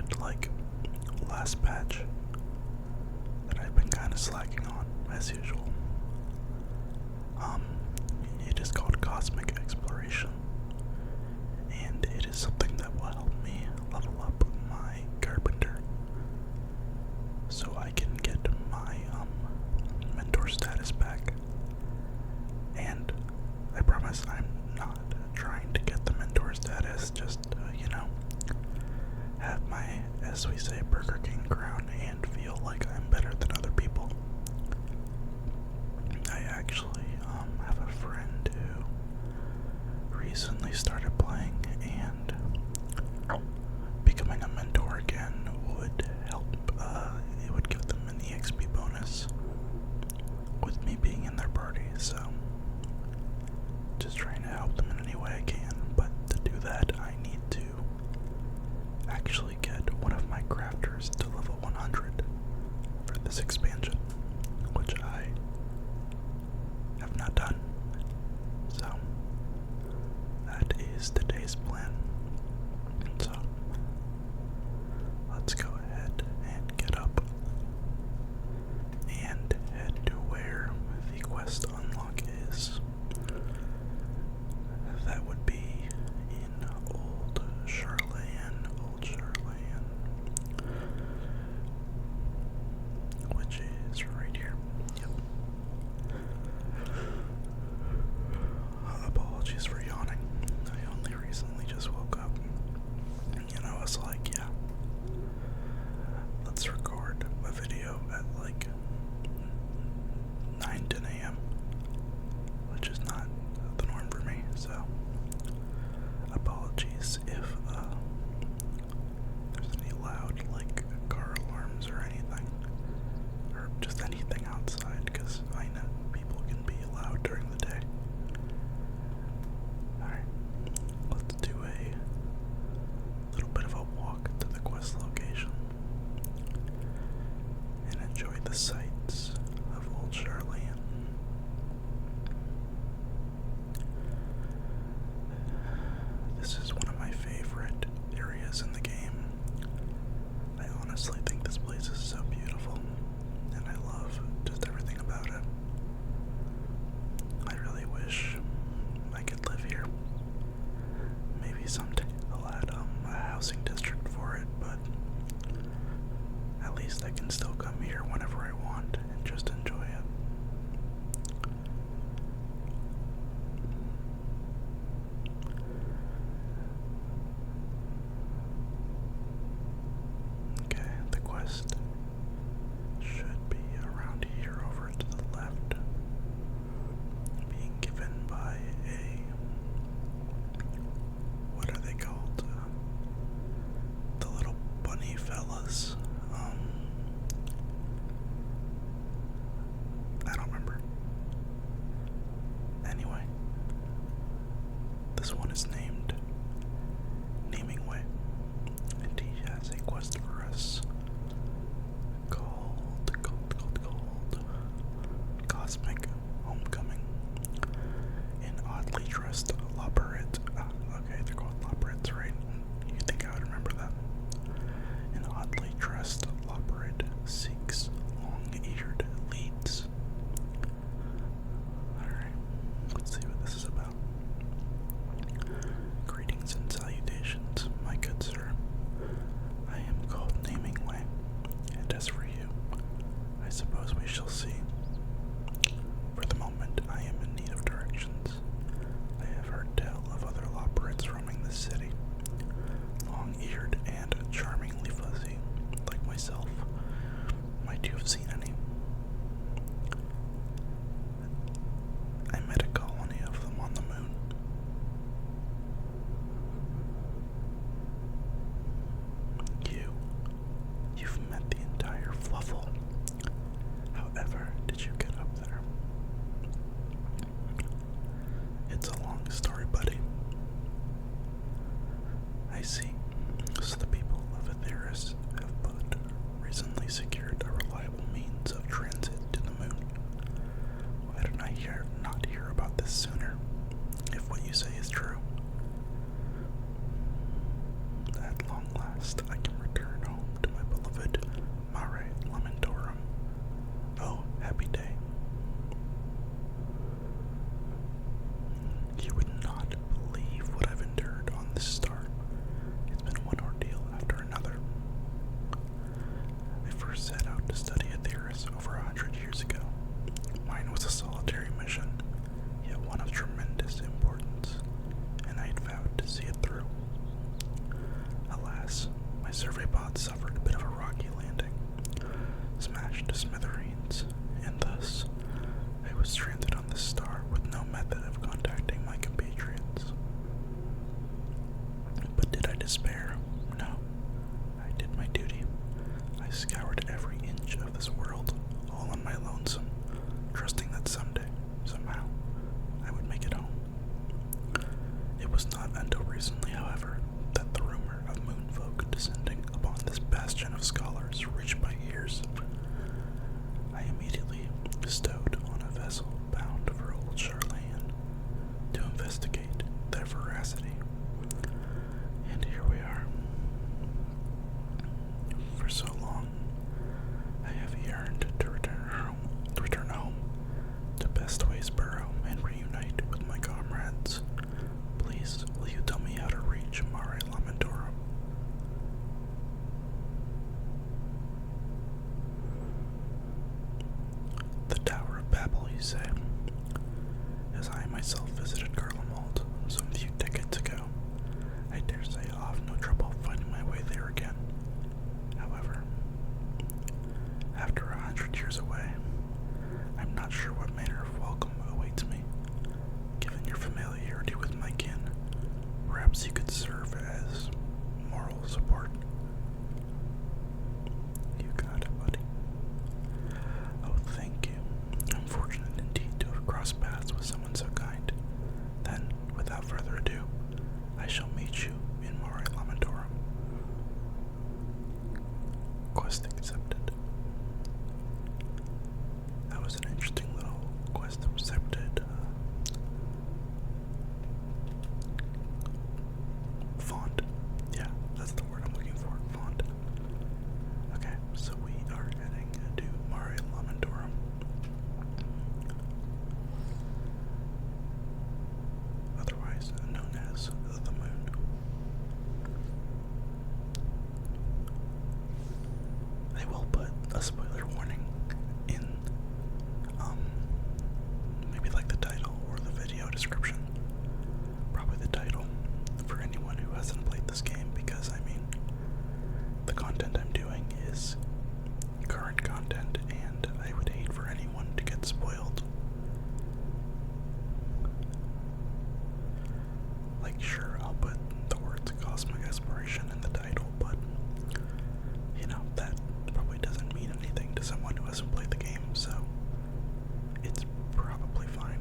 started, like, last patch that I've been kind of slacking on, as usual. It is called Cosmic Exploration, and it is something that will help me level up my carpenter so I can get my mentor status back. And I promise I'm not trying to get the mentor status, just have my, as we say, Burger King crown and feel like I'm better than other people. I actually have a friend who recently started playing, and becoming a mentor again would help. It would give them an EXP bonus with me being in their party, so just trying to help them in any way I can. But to do that, I need to actually get one of my crafters to level 100 for this expansion, which I have not done. So that is today's plan. So let's go ahead and get up and head to where the quest unlock is. That would be in Old Charlayan, which is right here. Yep. Apologies for yawning. I only recently just woke up. I was like, yeah, let's record a video at like 9-10 a.m., which is not the norm for me, so apologies if there's any loud, like, car alarms or anything, or just anything outside, because I know people can be loud during the day. Alright, let's do a little bit of a walk to the quest location and enjoy the sights of Old Charlayan. This is one of my favorite areas in the game. I honestly think this place is so beautiful, and I love just everything about it. I really wish I could live here. Maybe someday I'll add a housing district for it, but at least I can still come here whenever I want and just enjoy it. Okay, the quest should be around here over to the left, being given by what are they called? The little bunny fellas. I don't remember. Anyway, this one is named Naming Way, and he has a quest for us called Cosmic Homecoming in oddly dressed Loporrit. Okay, they're called Loporrits, right? You think I would remember that? An oddly dressed Loporrit seeks long-eared leads. Alright, let's see what this is about. Greetings and salutations, my good sir. I am called Naming Way, and as for you, I suppose we shall see. For the moment, I am in need of directions. I have heard tell of other Loporrits roaming the city, long-eared and charmingly fuzzy, like myself. pod suffered a bit of a rocky landing, smashed to smithereens, and thus I was stranded on this star with no method of contacting my compatriots. But did I despair? No. I did my duty. I scoured every inch of this world, all on my lonesome, trusting that someday, somehow, I would make it home. It was not until recently, however, that the rumor of moonfolk descending upon this bastion of scholars reached my ears. I immediately bestowed on a vessel bound for old Charlene to investigate their veracity. And here we are. For so long, I have yearned to return home to Bestwaysboro and reunite with my comrades. Please, will you tell me how to reach Mare Lamentorum? The Tower of Babel, you say? As I myself visited Garlemald some few decades ago, I dare say I'll have no trouble finding my way there again. However, after 100 years away, I'm not sure what manner of welcome awaits me. Given your familiarity with my kin, perhaps you could serve as moral support. You got it, buddy. Oh, thank you. I'm fortunate indeed to have crossed paths with someone so kind. Then, without further ado, I shall meet you in Mare Lamentorum. Quest accepted. That was an interesting little quest accepted font. Yeah, that's the word I'm looking for. Font. Okay, so we are heading to Mare Lamentorum. Otherwise known as the Moon. I will put a spoiler warning in maybe like the title or the video description. Probably the title for anyone who hasn't played this game, because I mean the content I'm doing is current content and I would hate for anyone to get spoiled. Like, sure, I'll put the words Cosmic Exploration in the title, but you know, that probably doesn't mean anything to someone who hasn't played the game, so it's probably fine.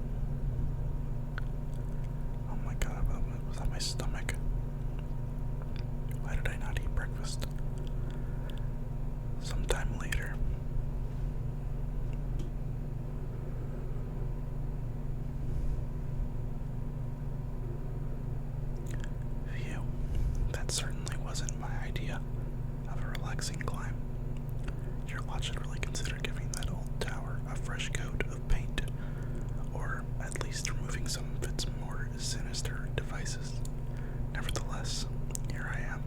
Oh my god, was that my stomach? Why did I not eat breakfast? Sometime later. Phew, that certainly wasn't my idea of a relaxing climb. Your lot should really consider giving that old tower a fresh coat of paint, or at least removing some of its more sinister devices. Nevertheless, here I am.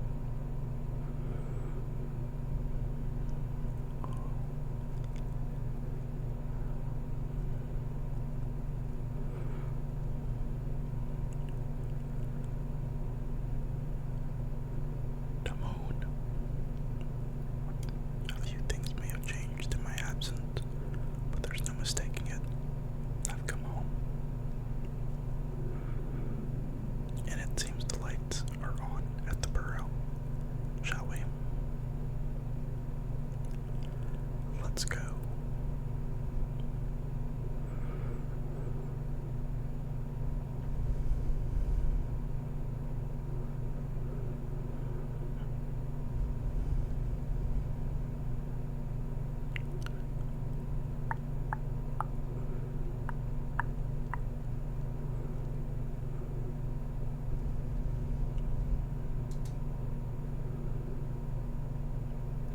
The moon. A few things may have changed in my absence, but there's no mistaking it. I've come home. And it seems the lights are on at the burrow. Shall we? Let's go.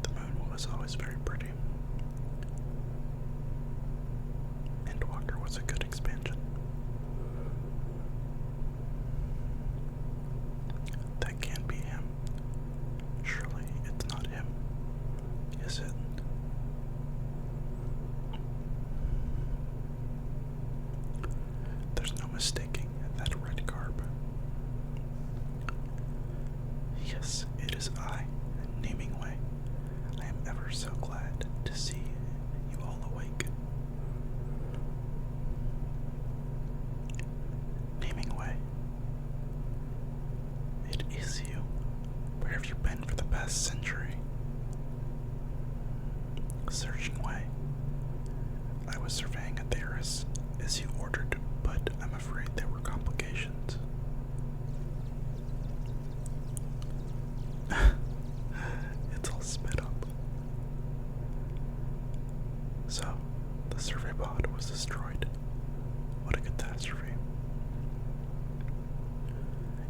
The moon was always very pretty. Endwalker was a good expansion. That can't be him. Surely it's not him, is it? There's no mistaking that red garb. Yes, it is I, Namingway. We're so glad to see you all awake. Naming way. It is you. Where have you been for the past century? Searching way. I was surveying a theorist as you ordered, but I'm afraid there were complications. It's all sped up. So, the survey pod was destroyed. What a catastrophe.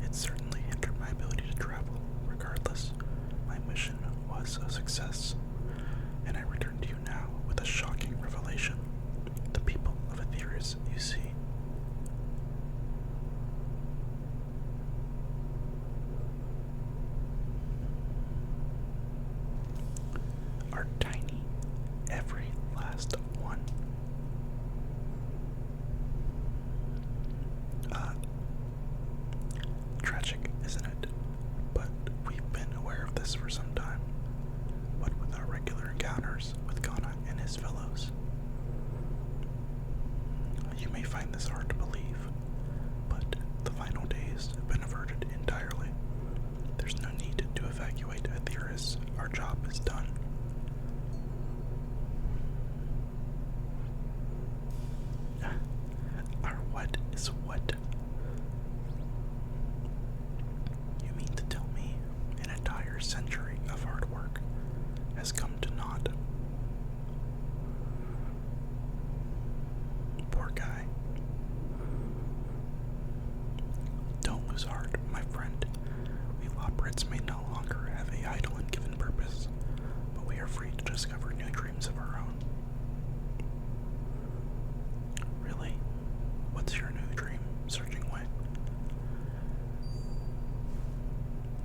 It certainly hindered my ability to travel. Regardless, my mission was a success, and I return to you now with a shocking revelation. The people of Aetherius, you see, are tiny, every last one. Tragic, isn't it? But we've been aware of this for some time. What with our regular encounters with Ghana and his fellows. You may find this hard to believe, but the final days have been averted entirely. There's no need to evacuate Aetherius. Our job is done. Our what is what? You mean to tell me an entire century of hard work has come to naught? Poor guy. Don't lose heart, my friend. We Loporrits may no longer have a idle and given purpose, but we are free to discover new dreams of our own. Really? What's your new dream, Searching Way?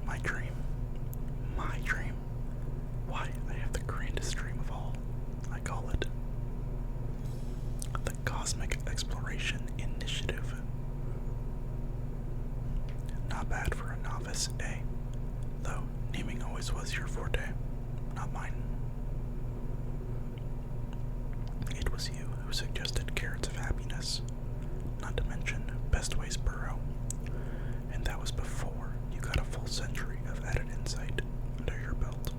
My dream. My dream. Why, I have the grandest dream of all. I call it the Cosmic Exploration Initiative. Not bad for a novice, eh? Though naming always was your forte, not mine. It was you who suggested Carrots of Happiness, not to mention Best Ways Burrow, and that was before you got a full century of added insight under your belt.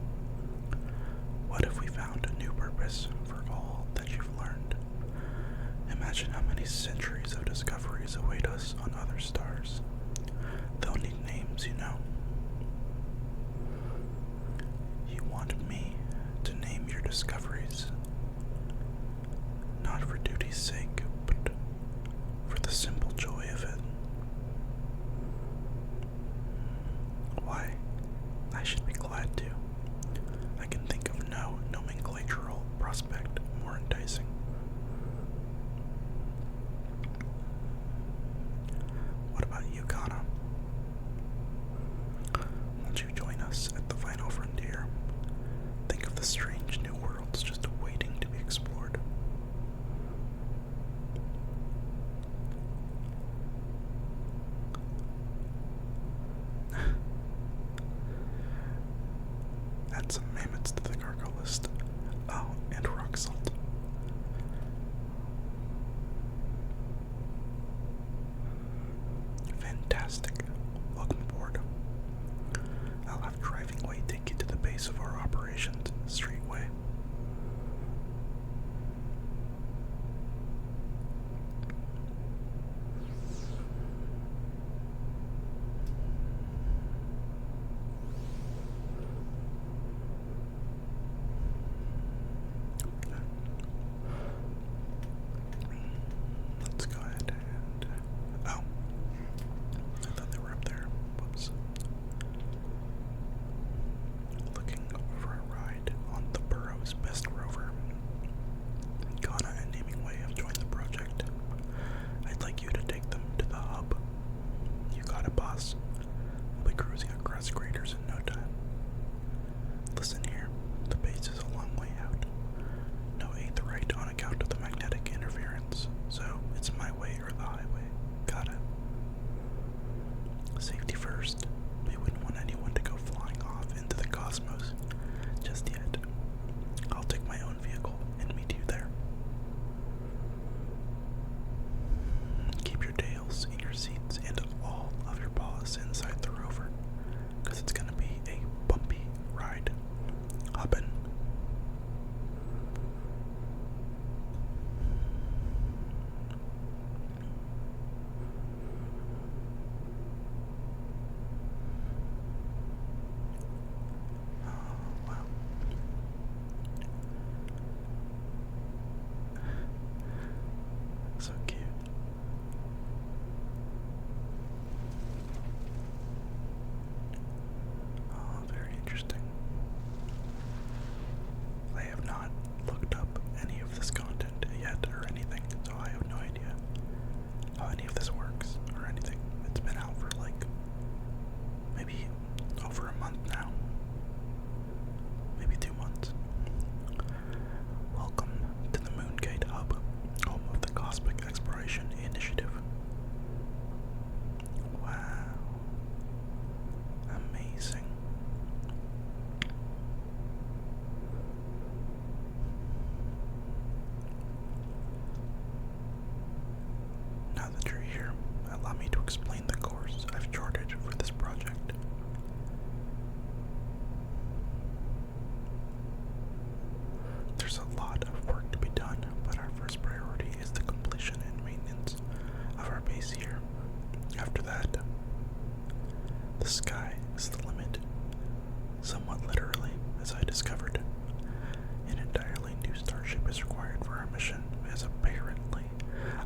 What if we found a new purpose for all that you've learned? Imagine how many centuries of discoveries await us on other stars. They'll need names, you know. You want me to name your discoveries, not for duty's sake, but for the simple joy of it. Why, I should be glad to. I can think of no nomenclatural prospect more enticing. What about you, Kana? Won't you join us at the final frontier? Think of the strange new worlds just waiting to be explored. Add some mammoths to the cargo list. Oh, and rock salt. Fantastic. Welcome aboard. I'll have Driving Way take you to the base of our operations, Streetway. Let's go ahead and... Oh. I thought they were up there. Whoops. Looking for a ride on the Burrow's best rover. Ghana and Naming Way have joined the project. I'd like you to take them to the hub. You got it, boss. We'll be cruising across craters in no time. Listen here, the base is a long way out. No eighth right on account of the magnetic interference, so it's my way or the highway. Got it? Safety first. We wouldn't want anyone to go flying off into the cosmos just yet. allow me to explain the course I've charted for this project. There's a lot of work to be done, but our first priority is the completion and maintenance of our base here. After that, the sky is the limit. Somewhat literally, as I discovered. An entirely new starship is required for our mission, as apparently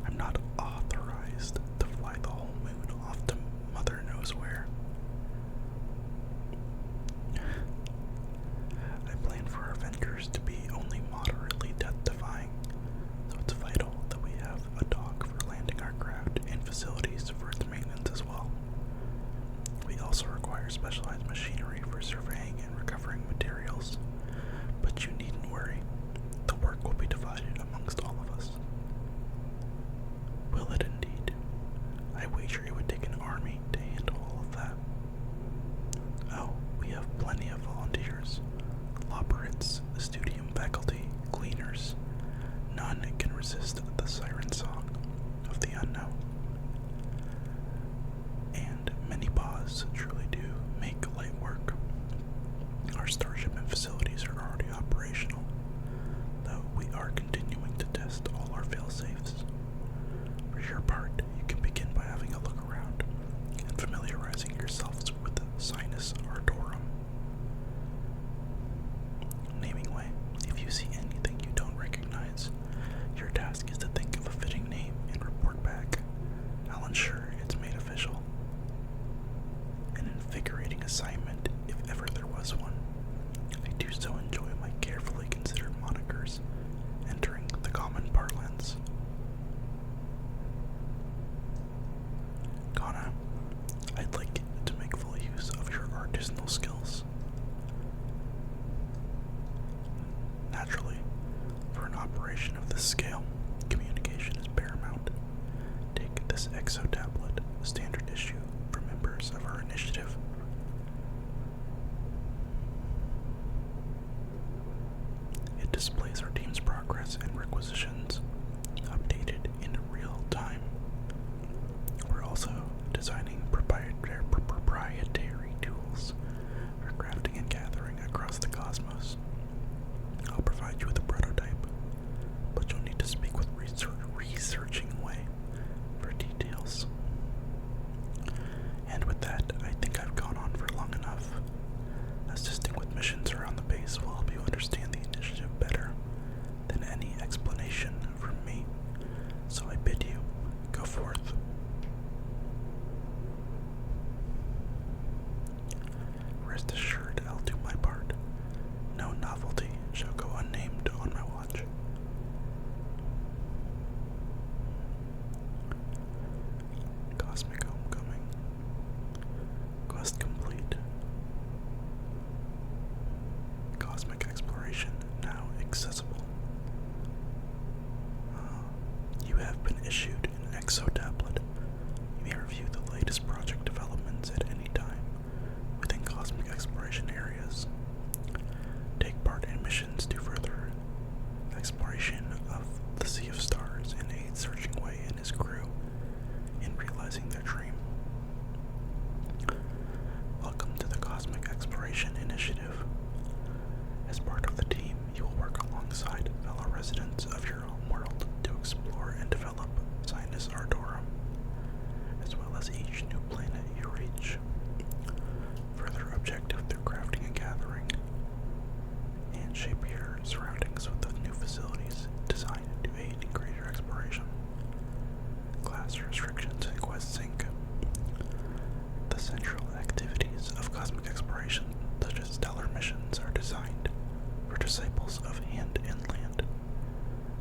I'm not authorized to fly the whole moon off to Mother knows where. I plan for our ventures to be only moderately death-defying, so it's vital that we have a dock for landing our craft and facilities for its maintenance as well. We also require specialized machinery for surveying and recovering materials, but you needn't worry, the work will be divided amongst all of us. Will it indeed? I wager it would take an army to handle all of that. Oh, we have plenty of volunteers. Loporrits, studium faculty, cleaners. None can resist the siren song of the unknown. And many paws truly do make light work. Our starship and facilities are already operational, though we are continuing to test all our fail-safes. For your part, you can begin by having a look around and familiarizing yourselves with the Sinus Artorum. Naming way, if you see anything you don't recognize, your task is to think of a fitting name and report back. I'll ensure it's made official. An invigorating assignment, if ever there was one. I do so enjoy my carefully considered monikers entering the common parlance. Kana, I'd like to make full use of your artisanal skills. Naturally, for an operation of this scale, communication is paramount. Take this exo tablet, standard issue for members of our initiative. It displays our team's progress and requisitions, updated in real time. We're also designing proprietary tools for crafting and gathering across the cosmos. I'll provide you with a prototype, but you'll need to speak with researching way for details. And with that, I think I've gone on for long enough. Assisting with missions around the base will help you understand the initiative better than any explanation from me. So I bid you, go forth. Rest assured I'll do my part. No novelty shall go unnamed on my watch. Cosmic Homecoming. Quest complete. Cosmic exploration now accessible. You have been issued an exo tablet. You may review the latest project developments at any time within cosmic exploration areas. Take part in missions to further exploration of the Sea of Stars and aid Searching Way and his crew in realizing their dream. Welcome to the Cosmic Exploration Initiative. As part of the team, you will work alongside fellow residents of your home world to explore and develop Sinus Artorum, as well as each new planet you reach. Further objective through crafting and gathering, and shape your surroundings with the new facilities designed to aid in greater exploration. Class restrictions and quest sync. The central activities of cosmic exploration, such as stellar missions, are designed for disciples of Hand and Land.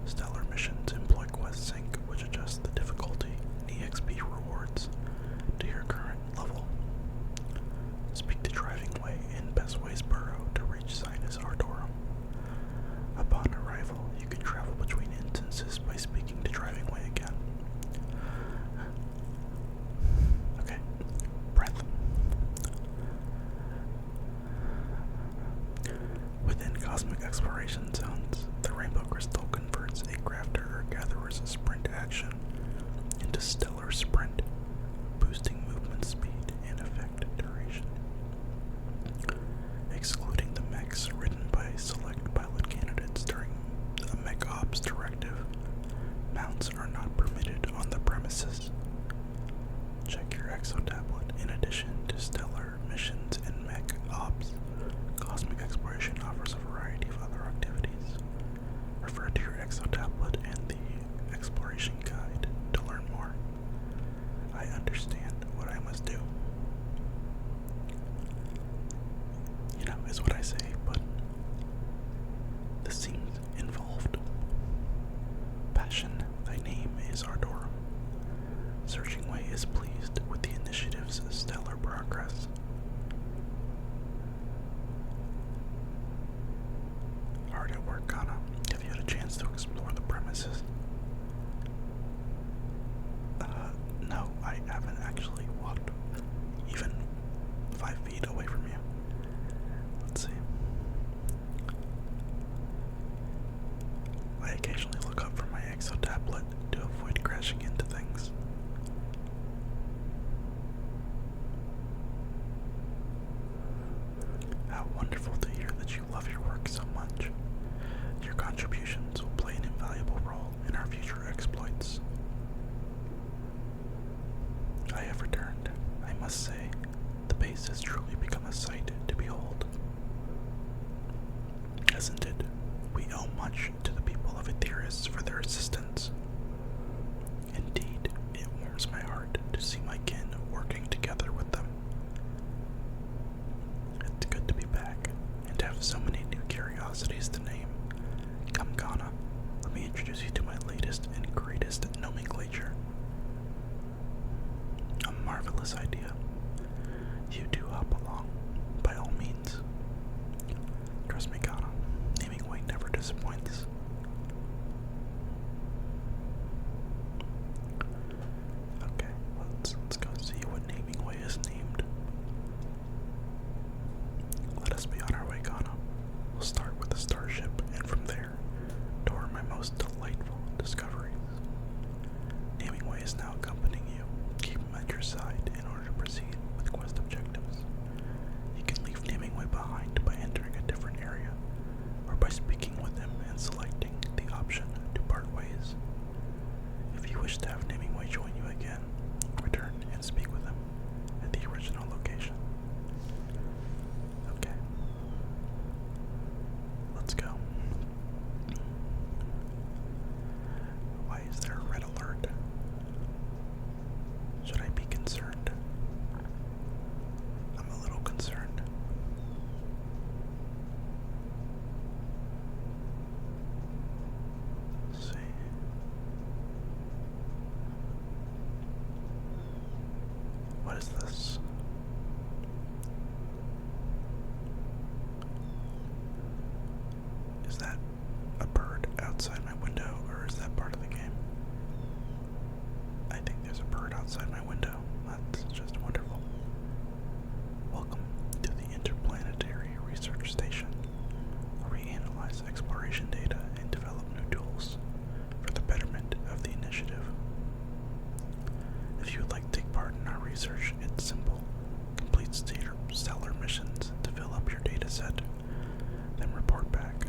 Stellar missions employ quest sync, which adjusts the difficulty and EXP rewards to your current level. Speak the driving way in Best Ways Burrow to reach Sinus Artorum. Upon arrival, you can travel between instances by speaking the driving way again. Okay, breath. Within cosmic exploration zones, the Rainbow Crystal converts a crafter or gatherer's sprint action into Stellar Sprint, boosting movement speed and effect duration. Excluding the mechs ridden by select pilot candidates during a Mech Ops directive, mounts are not permitted on the premises. Check your exo tablet. In addition to stellar missions and Mech Ops, Cosmic Exploration offers a variety of other activities. Refer to your exo tablet and the exploration guide to learn more. I understand what I must do. You know, is what I say, but this seems involved. Passion, thy name is Ardorum. Searching Way is pleased with the initiative's stellar progress. Hard at work, Kana. Have you had a chance to explore the premises? No, I haven't actually walked even 5 feet away from you. Let's see. I occasionally look up from my exo tablet to avoid crashing into things. How wonderful to hear that you love your work so much. Your contributions will play an invaluable role in our future exploits. I have returned. I must say, the base has truly become a sight to behold. Hasn't it? We owe much to the people of Aetheris for their assistance. Indeed, it warms my heart to see my kin working together with them. It's good to be back, and to have so many new curiosities to name. Come, Kana, let me introduce you to my latest and greatest nomenclature. A marvelous idea. You do hop along, by all means. Trust me, Kana, naming way never disappoints. Okay, let's go see what naming way is named. Let us be on our way, Kana. We'll start with the starship, and from there, toward my most delightful discoveries. Naming way is now accompanying you. Keep him at your side in order to proceed with quest objectives. You can leave Naming Way behind by entering a different area, or by speaking with him and selecting the option to part ways. If you wish to have Naming Way join you again, return and speak with him at the original location. Okay. Let's go. Why is there a red alert? Should I be concerned? I'm a little concerned. Let's see. What is this? Is that a bird outside my window, or is that part of the game? I think there's a bird outside my window. That's just wonderful. Welcome to the Interplanetary Research Station, where we analyze exploration data and develop new tools for the betterment of the initiative. If you would like to take part in our research, it's simple. Complete stellar missions to fill up your data set, then report back.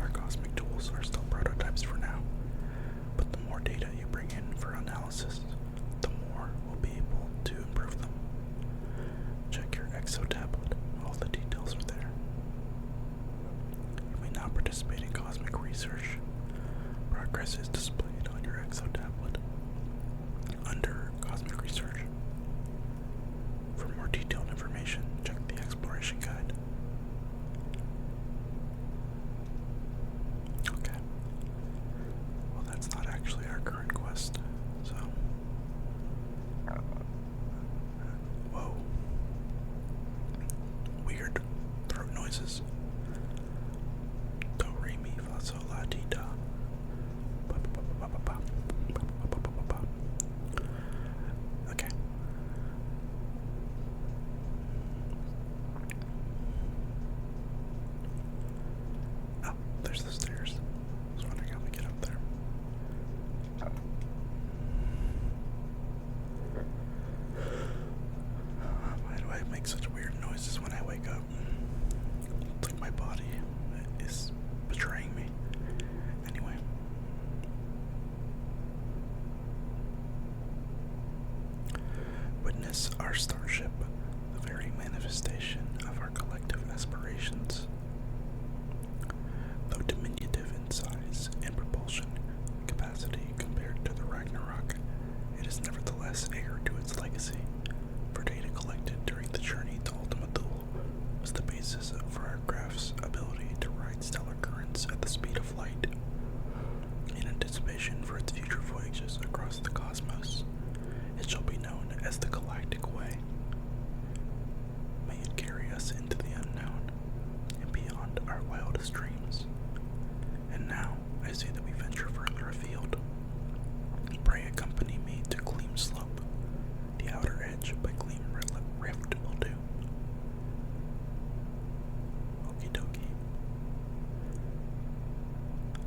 Our cosmic tools are still prototypes for now, but the more data you bring in for analysis, the more we'll be able to improve them. Check your exo tablet, all the details are there. You may now participate in cosmic research. Progress is displayed on your exo tablet under Cosmic Research. For more detailed information, check the exploration guide. Okay. Well, that's not actually our current quest, so. Whoa. Weird throat noises. Do, re, mi, fa, sol, la, ti, da. Ba, ba, ba, ba, ba, ba. wildest dreams. And now I say that we venture further afield. Pray accompany me to Gleam Slope. The outer edge by Gleam Rift will do. Okie dokie.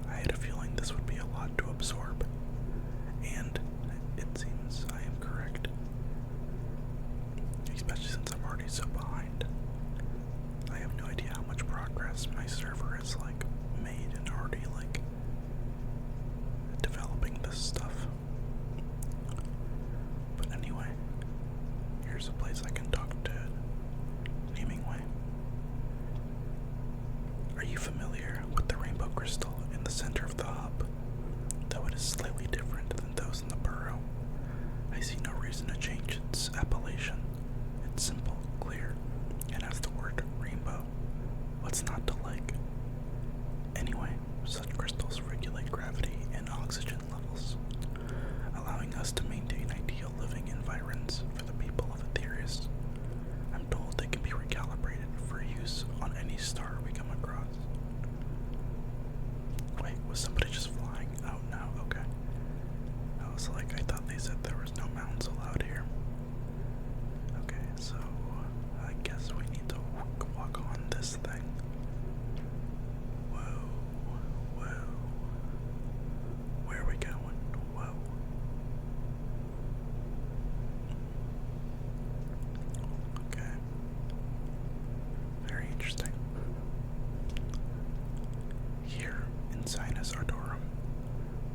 I had a feeling this would be a lot to absorb, and it seems I am correct. Especially since I'm already so behind. I have no idea how much progress my server has made and already developing this stuff. But anyway, here's a place I can talk to Hemingway. Are you familiar with the rainbow crystal in the center of the hub? Though it is slightly different than those in the burrow, I see no reason to change its appellation. It's simple, clear, and has the word rainbow. What's not to like? Anyway, such crystals regulate gravity and oxygen levels, allowing us to maintain ideal living environs for the people of Aetherius. I'm told they can be recalibrated for use on any star we come across. Wait, was somebody just flying? Oh no, okay. I was like, I thought they said there was no mountains allowed here. Okay, so I guess we need to walk on this thing. Whoa, whoa. Where are we going? Whoa. Okay. Very interesting. Here in Sinus Ardorum,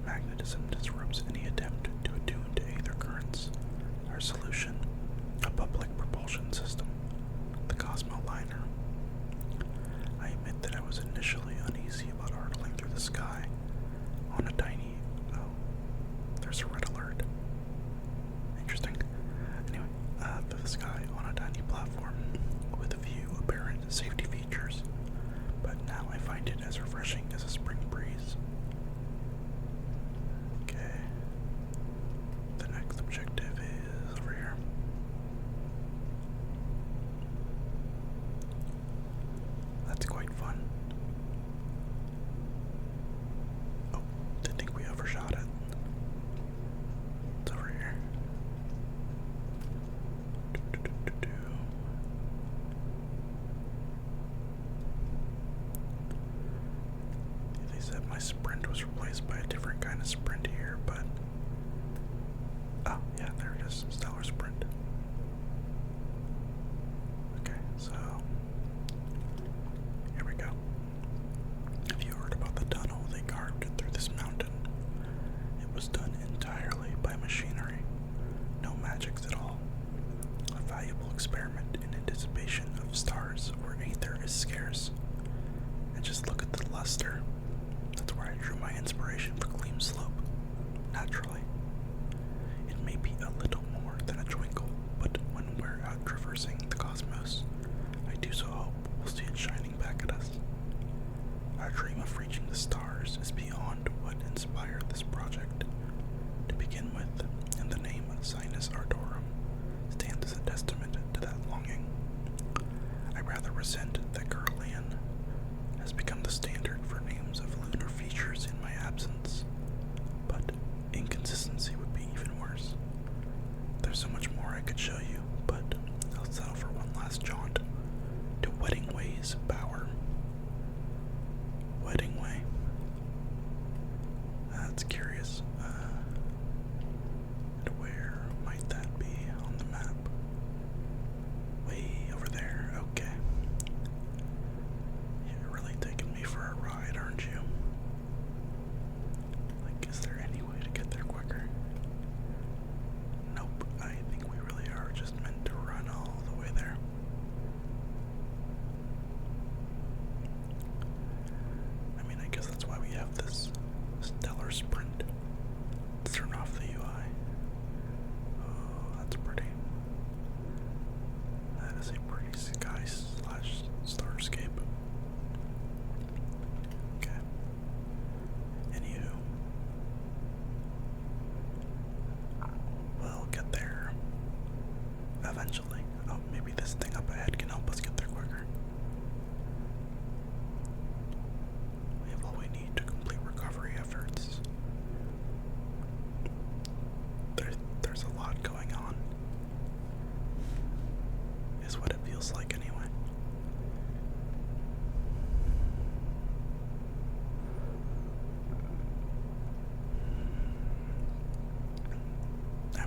magnetism disrupts any attempt to attune to aether currents. Our solution, a public propulsion system, the Cosmo Liner. I admit that I was initially uneasy about hurtling through the sky on a tiny... Oh, there's a red alert. Interesting. Anyway, through the sky on a tiny platform with a few apparent safety features, but now I find it as refreshing as a spring breeze. Okay. The next objective is over here. That's quite fun. Oh, didn't think we overshot it. It's over here. They said my sprint was replaced by a different kind of sprint here, but... Oh, yeah, there it is. Stellar Sprint. Okay, so... Here we go. Have you heard about the tunnel they carved through this mountain? It was done entirely by machinery. No magics at all. A valuable experiment in anticipation of stars where aether is scarce. And just look at the luster. That's where I drew my inspiration for Gleam Slope. Naturally. It may be a little more than a twinkle, but when we're out traversing the cosmos, I do so hope we'll see it shining back at us. Our dream of reaching the stars is beyond what inspired this project. To begin with, in the name Sinus Ardorum stands as a testament to that longing. I rather resent that Carolean has become the standard for names of lunar features in my absence, but inconsistency would be even worse. There's so much more I could show you, but I'll settle for one last jaunt to Wedding Way's Bower. Wedding Way. That's curious. Where might that be on the map? Way over there. Okay. You're really taking me for a ride, aren't you? Is there any way to get there quicker? Nope. I think we really are just meant to run all the way there. I mean, I guess that's why we have this stellar sprint. Let's turn off the UI. Oh, that's pretty. That is a pretty sky/starscape. Okay. Anywho. We'll get there eventually. Oh, maybe this thing up ahead can help us get there quicker.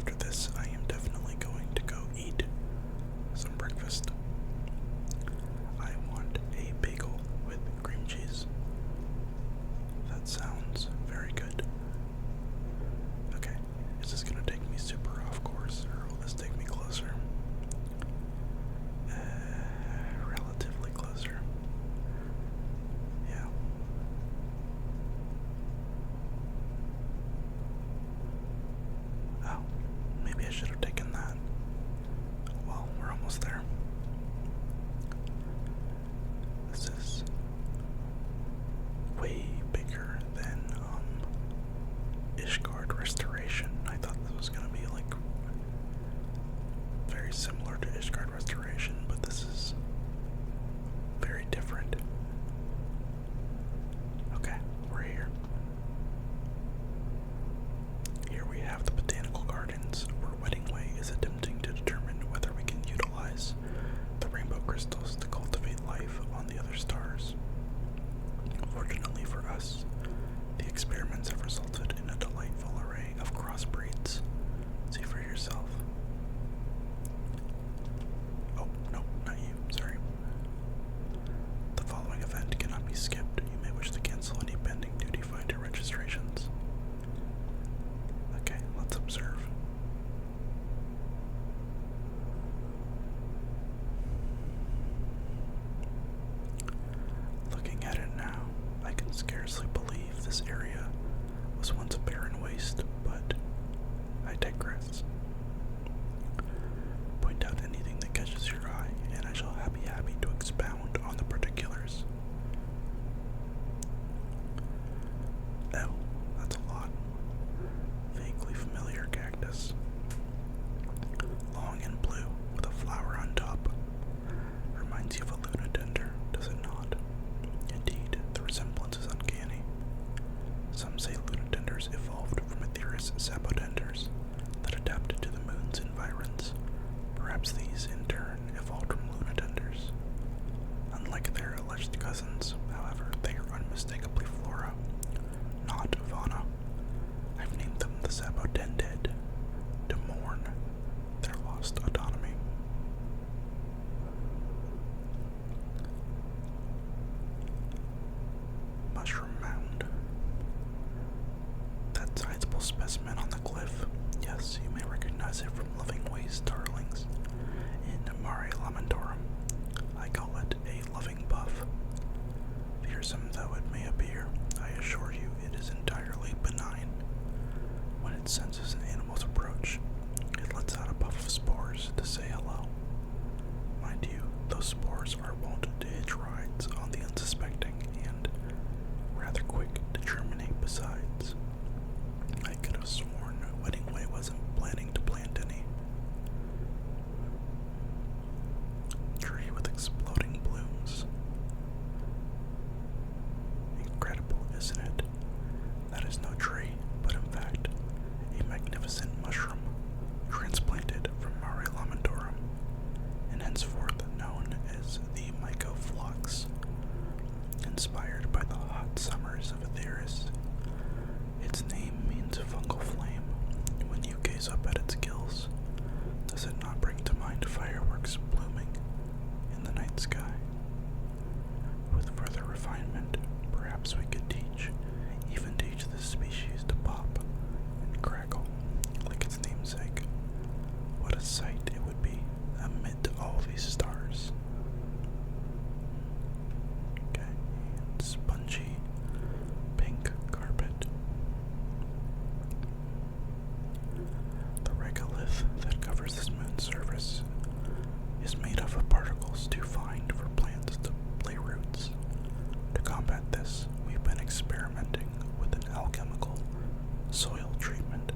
after this, I am definitely going to go eat some breakfast. I want a bagel with cream cheese. That sounds very good. Okay, is this gonna take me super off course, or will this take me closer? Relatively closer. Yeah. Oh, maybe I should have taken that. Well, we're almost there. This is way bigger than Ishgard Restoration. I thought this was gonna be like very similar to Ishgard Restoration, but this is very different. Okay, we're here. Here we have the botanical gardens, where Wedding Way is attempting to determine whether we can utilize the rainbow crystals to cultivate life on the other stars. Fortunately for us, the experiments have resulted in a delightful array of crossbreeds. See for yourself. Oh, no, not you, sorry. The following event cannot be skipped. You may wish to cancel any pending duty finder registrations. Okay, let's observe. Looking at it now, I can scarcely believe this area was once a barren waste, but I digress. Point out anything that catches your eye, and I shall be happy to expound on the particulars. Oh, that's a lot. Vaguely familiar cactus. Long and blue, with a flower on top. Reminds you of a lunatender, does it not? Indeed, the resemblance is uncanny. Some say lunatenders evolved from Aetherius sapodenders that adapted to the moon's environs. Perhaps these, in turn, evolved from lunatenders. Unlike their alleged cousins, however, they are unmistakably flora, not fauna. I've named them the sapodended to mourn their lost autonomy. Mushroom mound. That sizable specimen on the cliff. Yes, you may recognize it from Loving Way's starlings in Mare Lamentorum. I call it a loving buff. Fearsome though it may appear, I assure you it is entirely benign. When it senses an animal's approach, it lets out a puff of spores to say hello. Mind you, those spores are wont to hitch rides on the unsuspecting and rather quick to germinate besides. I could have sworn Wedding Way wasn't planning to plant any. Tree with exploding blooms. Incredible, isn't it? That is no tree, but in fact, a magnificent mushroom transplanted from Mare Lamentorum, and henceforth known as the Mycophlux, inspired by the hot summers of Aetherius. Its name means fungal flame. When you gaze up at its gills, does it not bring to mind fireworks blooming in the night sky? With further refinement, perhaps we could even teach this species to pop and crackle like its namesake. What a sight it would be amid all these stars. Okay, and spongy pink carpet. The regolith that covers this moon's surface is made up of particles too fine for plants to lay roots. To combat this, we've been experimenting with an alchemical soil treatment.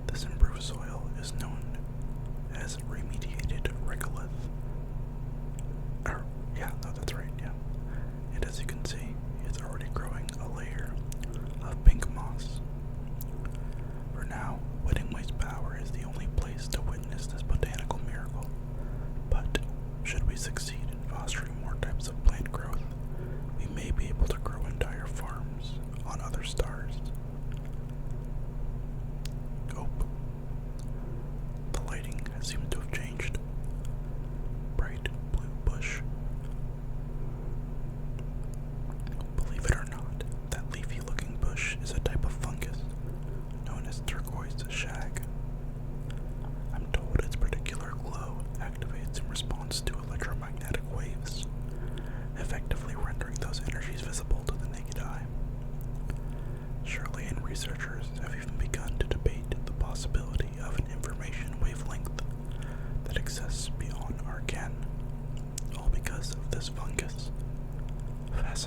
This improved soil is known as remediated regolith. That's right, yeah. And as you can see, it's already growing a layer of pink moss. For now, Wedding Way's power is the only place to witness this botanical miracle. But should we succeed in fostering more types of plant growth, we may be able to grow entire farms on other stars. Oh,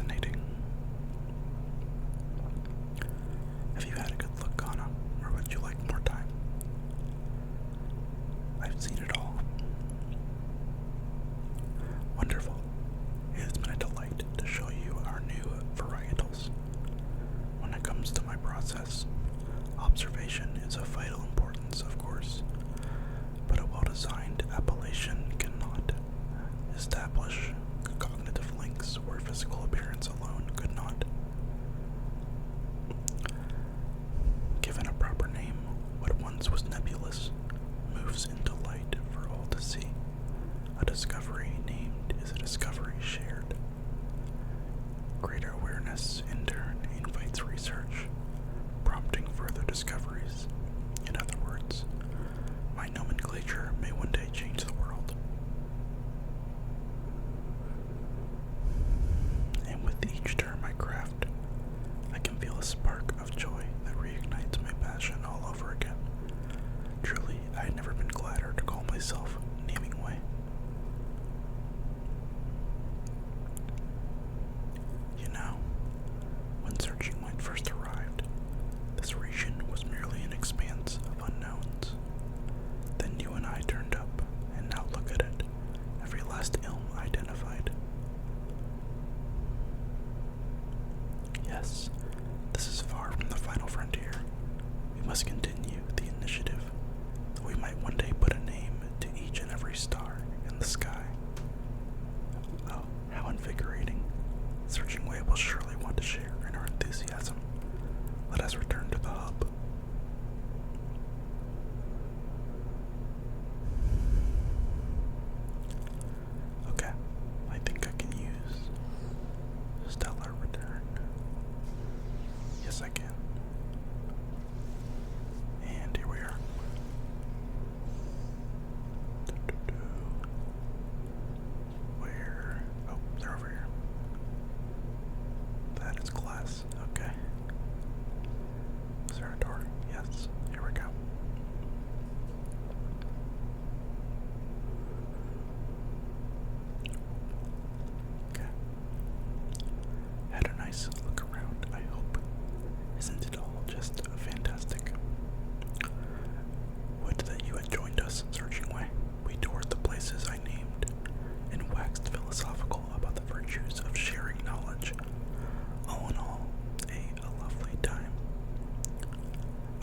fascinating. Have you had a good look, Ghana, or would you like more time? I've seen it all. Wonderful. It has been a delight to show you our new varietals. When it comes to my process, observation is of vital importance, of course, but a well-designed appellation cannot establish cognitive links where physical appearance alone could not. Given a proper name, what once was nebulous moves into light for all to see. A discovery named is a discovery shared. Greater awareness, in turn, invites research, prompting further discoveries. In other words, my nomenclature may one day change the world. And with each term I craft, I can feel a spark of joy that reignites my passion all over again. Truly, I had never been gladder to call myself Naming Way. You know, when Searching Light first arrived, this region was merely an expanse of unknowns. Then you and I turned up, and now look at it, every last ilm identified. Yes, this is far from the final frontier. We must continue the initiative, that we might one day put a name to each and every star in the sky. Oh, how invigorating. Searching Way will surely want to share in our enthusiasm. Let us return to the hub. Okay, I think I can use Stellar Return. Yes, I can. And here we are. Where? Oh, they're over here. That is glass. Okay. Is there a door? Yes. Here we go. Okay. Had a nice look around, I hope. Isn't it all just fantastic? Would that you had joined us, Searching Way. We toured the places I named and waxed philosophical about the virtues of sharing knowledge. All in all, a lovely time.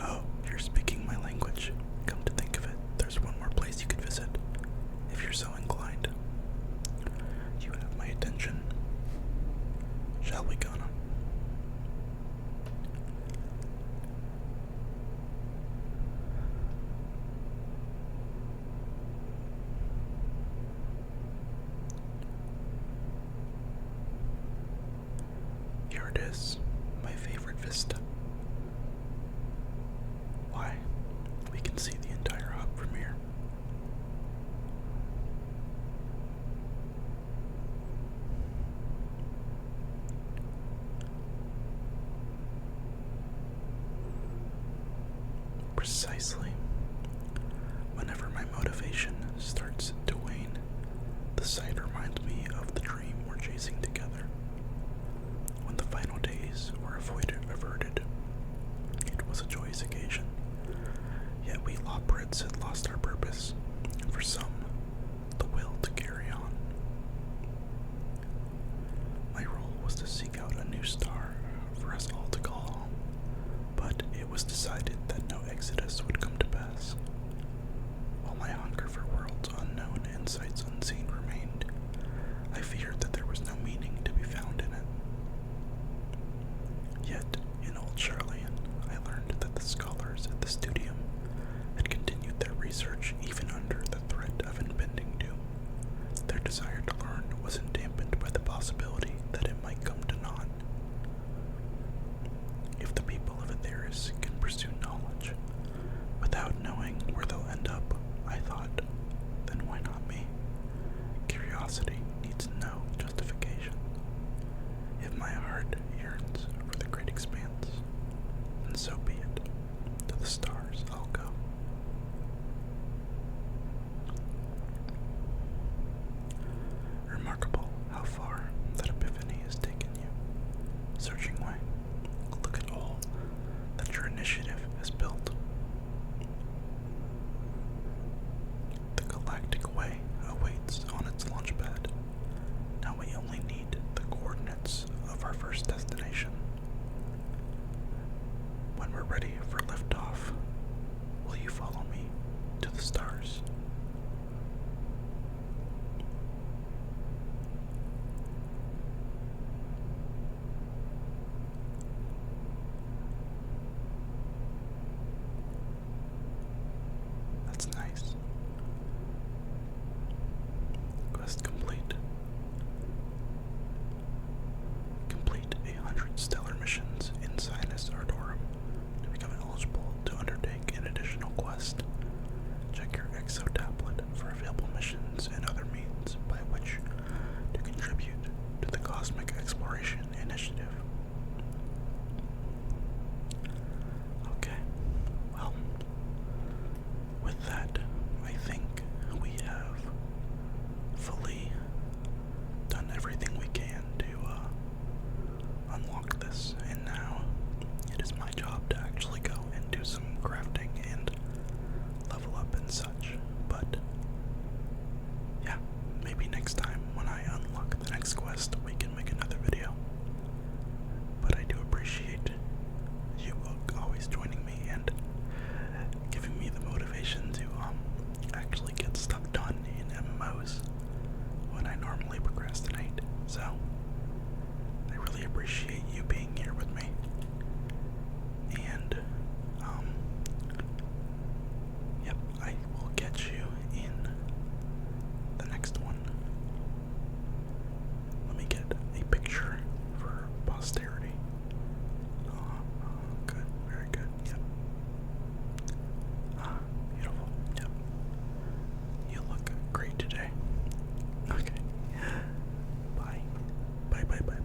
Oh, you're speaking my language. Come to think of it, there's one more place you could visit, if you're so inclined. You have my attention. Shall we, Ghana? Here it is, my favorite vista. Why? We can see the entire hub from here. Precisely. Whenever my motivation starts to wane, the sight reminds me of the dream we're chasing together. When the final days were averted, it was a joyous occasion. Yet we Loporrits had lost our purpose, and for some, the will to carry on. My role was to seek out a new star for us all to call home, but it was decided that no exodus would come to pass. While my hunger for worlds unknown and sights unseen remained, I feared that there was no meaning to be found in it. Yet, in Old Charlian, I learned that the scholars at the studium had continued their research even under the threat of impending doom. Their desire to learn wasn't dampened by the possibility that it might come to naught. If the people of Aetheris can pursue knowledge without knowing where they'll end up, I thought, then why not me? Curiosity needs no justification. If my heart yearns for the great expanse, then so be it. To the stars I'll go. Remarkable how far that epiphany has taken you. is built. The Galactic Way awaits on its launch pad. Now we only need the coordinates of our first destination. When we're ready for liftoff, will you follow me to the stars? That's nice. Quest complete. Complete 100 stellar missions in Sinus Ardorum to become eligible to undertake an additional quest. Check your Exo tablet for available missions and other means by which to contribute to the Cosmic Exploration Initiative. Okay, well, with that, I think we have fully done everything we can to unlock this, and now it is my job to actually go and do some crafting and level up and such. But yeah, maybe next time when I unlock the next quest we can make another video. But I do appreciate you always joining me and giving me the motivation to actually get stuff done in MMOs when I normally procrastinate. So I really appreciate you being here with me. And yep, I will catch you in the next one. Let me get a picture for posterity. Good, very good, yep. Beautiful, yep. You look great today. Okay. Bye. Bye, bye, bye.